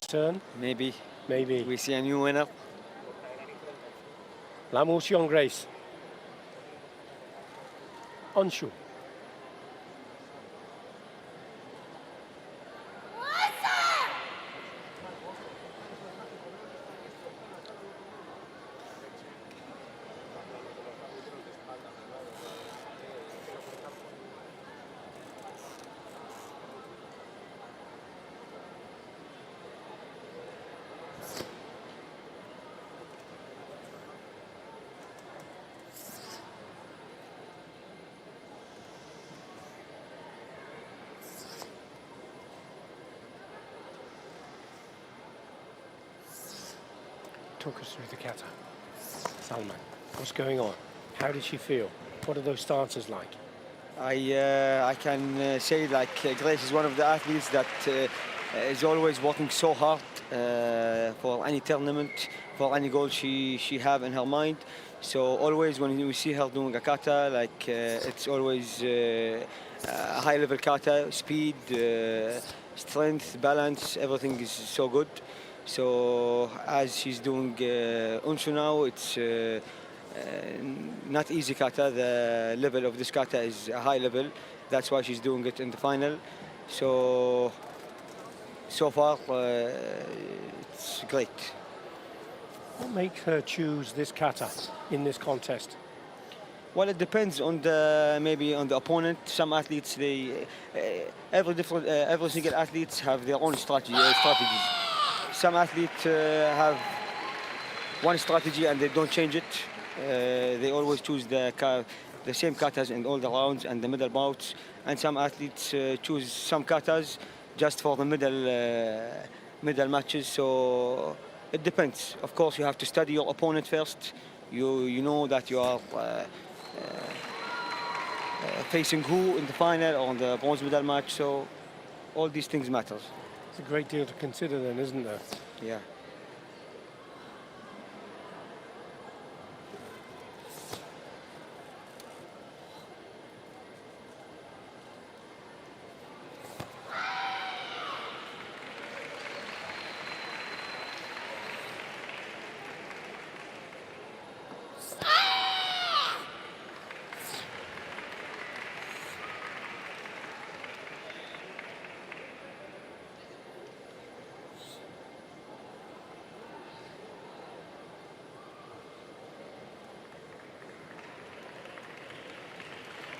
turn? Maybe. Maybe. We see a new winner. Lamu Sheung Grace. Unshu. Talk us through the kata. Salman, what's going on? How did she feel? What are those stances like? I can say like Grace is one of the athletes that is always working so hard for any tournament, for any goal she have in her mind. So always when we see her doing a kata, like it's always a high level kata, speed, strength, balance, everything is so good. So as she's doing Unshu now, it's not easy kata. The level of this kata is a high level. That's why she's doing it in the final. So far, it's great. What makes her choose this kata in this contest? Well, it depends on maybe on the opponent. Some athletes, every single athletes have their own strategies. Some athletes have one strategy and they don't change it. They always choose the same katas in all the rounds and the middle bouts. And some athletes choose some katas just for the middle matches. So it depends. Of course, you have to study your opponent first. You know that you are facing who in the final or in the bronze medal match. So all these things matters. It's a great deal to consider then, isn't there? Yeah.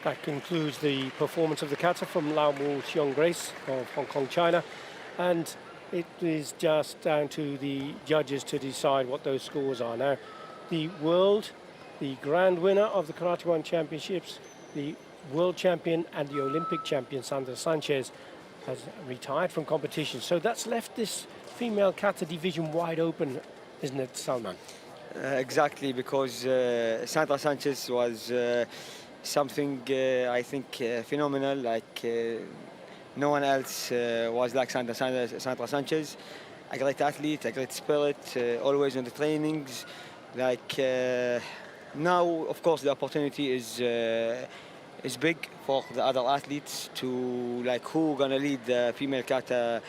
That concludes the performance of the kata from Lamu Sheung Grace of Hong Kong, China. And it is just down to the judges to decide what those scores are. Now, the grand winner of the Karate1 Championships, the world champion and the Olympic champion, Sandra Sanchez, has retired from competition. So that's left this female kata division wide open, isn't it, Salman? Exactly, because Sandra Sanchez was something I think phenomenal. Like no one else was like Sandra Sanchez. A great athlete, a great spirit, always on the trainings. Like now, of course, the opportunity is big for the other athletes to like who gonna lead the female kata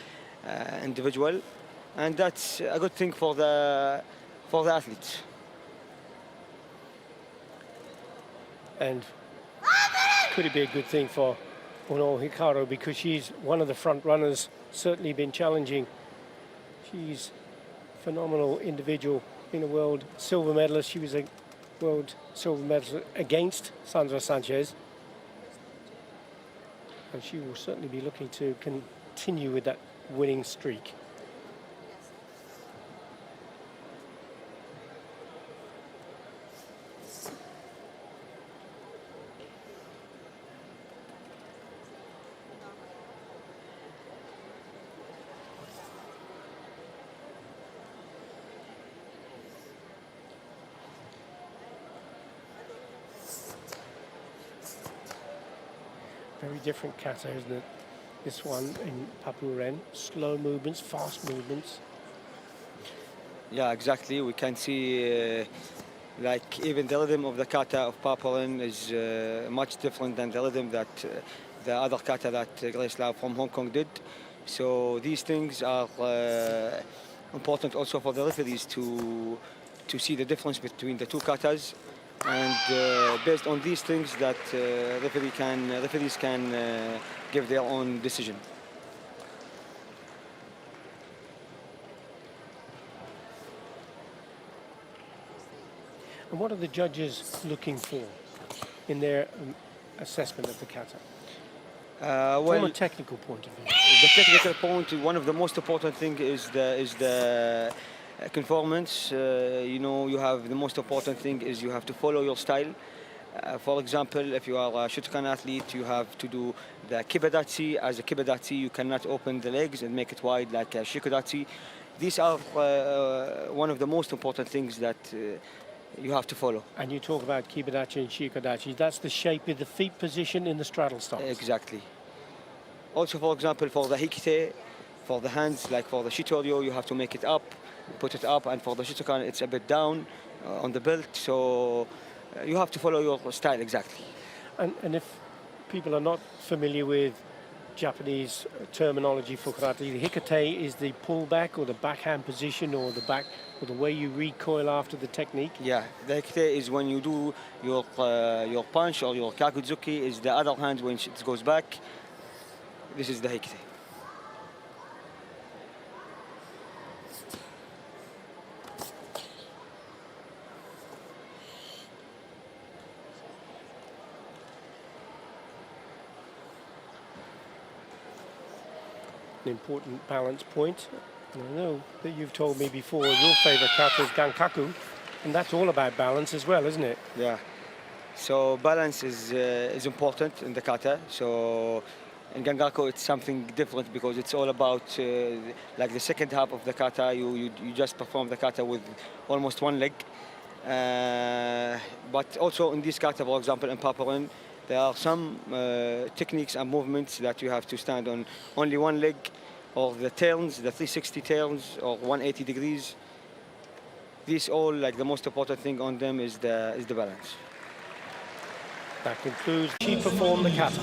individual, and that's a good thing for the athletes. And could it be a good thing for Hikaru, because she's one of the front runners, certainly been challenging. She's a phenomenal individual, been a world silver medalist. She was a world silver medalist against Sandra Sanchez. And she will certainly be looking to continue with that winning streak. Very different kata, isn't it? This one in Papuren, slow movements, fast movements. Yeah, exactly. We can see like even the rhythm of the kata of Papuren is much different than the rhythm that the other kata that Grace Lau from Hong Kong did. So these things are important also for the referees to see the difference between the two katas, and based on these things that referees can give their own decision. And what are the judges looking for in their assessment of the kata? From a technical point of view. The technical point, one of the most important thing is the conformance. You know, you have the most important thing is you have to follow your style. For example, if you are a Shotokan athlete, you have to do the kibadachi. As a kibadachi, you cannot open the legs and make it wide like a shikodachi. These are one of the most important things that you have to follow. And you talk about kibadachi and shikodachi. That's the shape of the feet position in the straddle stance. Exactly. Also, for example, for the hikite, for the hands, like for the shitoryo, you have to make it up, put it up, and for the Shotokan, it's a bit down on the belt. So you have to follow your style exactly. And if people are not familiar with Japanese terminology for karate, the hikite is the pullback or the backhand position or the back or the way you recoil after the technique. Yeah, the hikite is when you do your punch or your kakuzuki. Is the other hand when it goes back. This is the hikite. An important balance point. I know that you've told me before your favorite kata is gankaku, and that's all about balance as well, isn't it? Yeah. So balance is important in the kata. So in gangaku, it's something different because it's all about like the second half of the kata. You just perform the kata with almost one leg. But also in this kata, for example, in Papuren, there are some techniques and movements that you have to stand on only one leg, or the turns, the 360 turns, or 180 degrees. These all, like the most important thing on them is the balance. That concludes. She performed the kata.